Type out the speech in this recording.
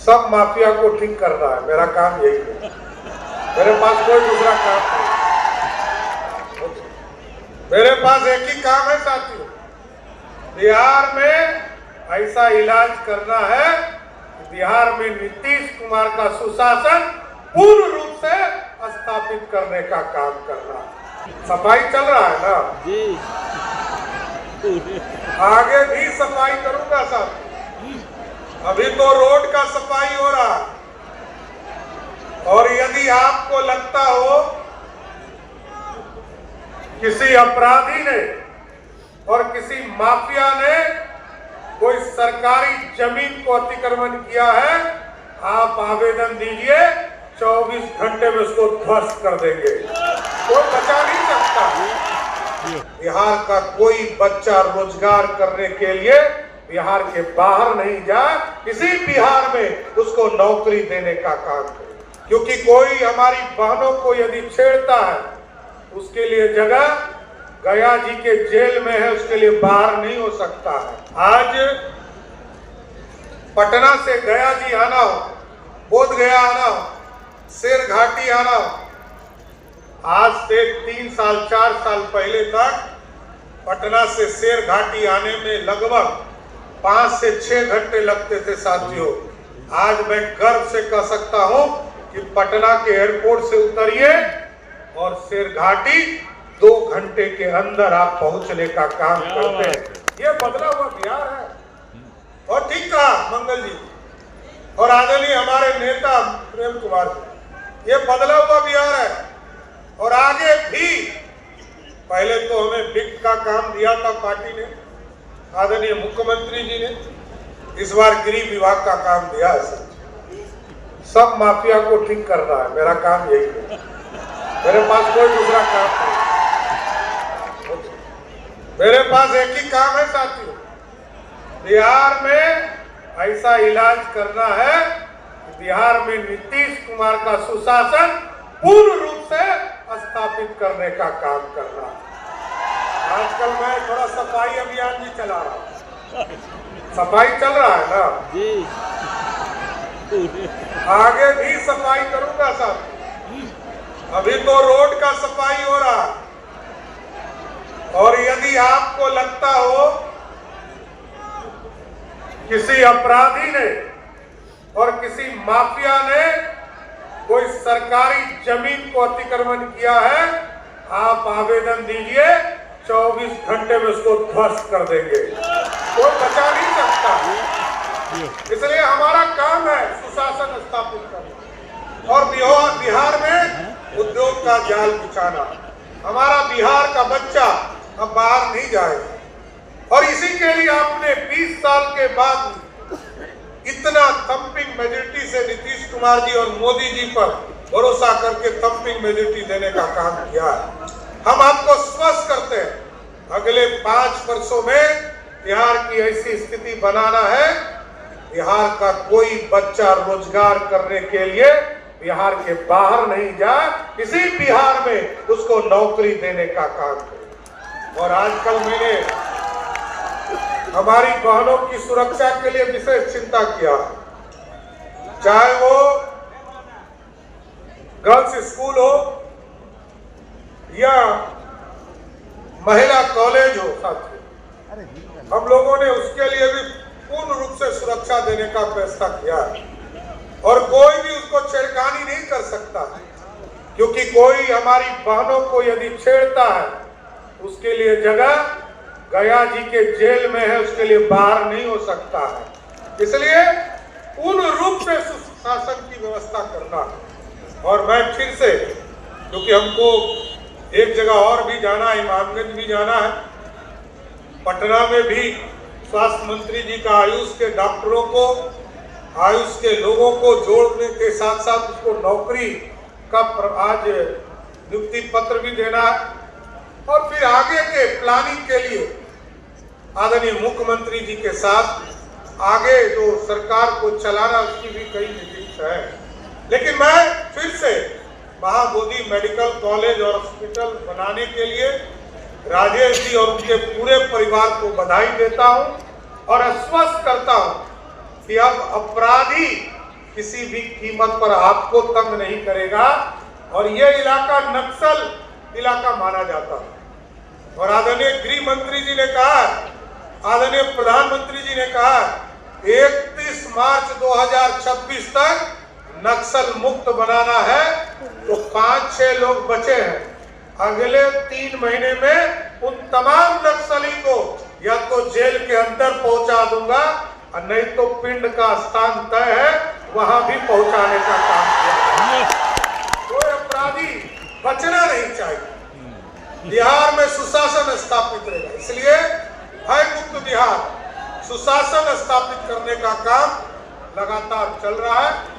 सब माफिया को ठीक करना है, मेरा काम यही है। मेरे पास कोई दूसरा काम नहीं, मेरे पास एक ही काम है साथियों। बिहार में ऐसा इलाज करना है कि बिहार में नीतीश कुमार का सुशासन पूर्ण रूप से स्थापित करने का काम करना। सफाई चल रहा है ना जी, आगे भी सफाई करूंगा साहब। अभी तो रोड का सफाई हो रहा है, और यदि आपको लगता हो किसी अपराधी ने और किसी माफिया ने कोई सरकारी जमीन को अतिक्रमण किया है, आप आवेदन दीजिए, 24 घंटे में उसको ध्वस्त कर देंगे, कोई बचा नहीं सकता। बिहार का कोई बच्चा रोजगार करने के लिए बिहार के बाहर नहीं जाए, इसी बिहार में उसको नौकरी देने का काम करे। क्योंकि कोई हमारी बहनों को यदि छेड़ता है, उसके लिए जगह गया जी के जेल में है, उसके लिए बाहर नहीं हो सकता है। आज पटना से गया जी आना हो, बोध गया आना हो, शेर घाटी आना हो, आज से 3 साल 4 साल पहले तक पटना से शेर घाटी आने में लगभग 5 से 6 घंटे लगते थे साथियों। आज मैं गर्व से कह सकता हूं कि पटना के एयरपोर्ट से उतरिए और शेर घाटी 2 घंटे के अंदर आप पहुंचने का काम करते हैं। ये बदला हुआ बिहार है। और ठीक कहा मंगल जी और आदरणीय हमारे नेता प्रेम कुमार जी, ये बदला हुआ बिहार है। और आगे भी, पहले तो हमें वित्त का काम दिया था पार्टी ने, आदरणीय मुख्यमंत्री जी ने, इस बार गृह विभाग का काम दिया है। सब माफिया को ठीक करना है, मेरा काम यही है। मेरे पास कोई दूसरा काम नहीं, मेरे पास एक ही काम है साथियों। बिहार में ऐसा इलाज करना है कि बिहार में नीतीश कुमार का सुशासन पूर्ण रूप से स्थापित करने का काम करना। आजकल मैं थोड़ा सफाई अभियान भी चला रहा हूँ, सफाई चल रहा है ना जी, आगे भी सफाई करूंगा साहब। अभी तो रोड का सफाई हो रहा है, और यदि आपको लगता हो किसी अपराधी ने और किसी माफिया ने कोई सरकारी जमीन को अतिक्रमण किया है, आप आवेदन दीजिए, 24 घंटे में उसको ध्वस्त कर देंगे, कोई बचा नहीं सकता। इसलिए हमारा काम है सुशासन स्थापित करना और बिहार में उद्योग का जाल बिछाना। हमारा बिहार का बच्चा अब बाहर नहीं जाएगा, और इसी के लिए आपने 20 साल के बाद इतना थंपिंग मेजॉरिटी से नीतीश कुमार जी और मोदी जी पर भरोसा करके थंपिंग मेजॉरिटी देने का काम किया है। हम आपको स्वस्थ करते हैं, अगले 5 वर्षों में बिहार की ऐसी स्थिति बनाना है, बिहार का कोई बच्चा रोजगार करने के लिए बिहार के बाहर नहीं जाए, इसी बिहार में उसको नौकरी देने का काम करे। और आजकल मैंने हमारी बहनों की सुरक्षा के लिए विशेष चिंता किया, चाहे वो गर्ल्स स्कूल हो या महिला कॉलेज हो साथियों, हम लोगों ने उसके लिए भी पूर्ण रूप से सुरक्षा देने का फैसला किया है। और कोई भी उसको छेड़खानी नहीं कर सकता, क्योंकि कोई हमारी बहनों को यदि छेड़ता है, उसके लिए जगह गया जी के जेल में है, उसके लिए बाहर नहीं हो सकता है। इसलिए पूर्ण रूप से सुशासन की व्यवस्था करना। और मैं फिर से, क्योंकि हमको एक जगह और भी जाना है, इमामगंज भी जाना है, पटना में भी स्वास्थ्य मंत्री जी का आयुष के डॉक्टरों को, आयुष के लोगों को जोड़ने के साथ साथ उसको नौकरी का आज नियुक्ति पत्र भी देना है। और फिर आगे के प्लानिंग के लिए आदरणीय मुख्यमंत्री जी के साथ आगे जो सरकार को चलाना, उसकी भी कई मीटिंग्स है। लेकिन मैं फिर से महाबोधि मेडिकल कॉलेज और हॉस्पिटल बनाने के लिए राजेश जी और उनके पूरे परिवार को बधाई देता हूं और आश्वस्त करता हूं कि अब अपराधी किसी भी कीमत पर आपको तंग नहीं करेगा और ये इलाका नक्सल इलाका माना जाता है। और आदरणीय गृह मंत्री जी ने कहा, आदरणीय प्रधानमंत्री जी ने कहा 31 मार्च 2026 तक नक्सल मुक्त बनाना है। तो 5-6 लोग बचे हैं, अगले 3 महीने में उन तमाम नक्सली को या तो जेल के अंदर पहुंचा दूंगा और नहीं तो पिंड का स्थान तय है वहां भी पहुंचाने का काम किया। कोई अपराधी बचना नहीं चाहिए। बिहार में सुशासन स्थापित रहेगा, इसलिए भय मुक्त बिहार, सुशासन स्थापित करने का काम लगातार चल रहा है।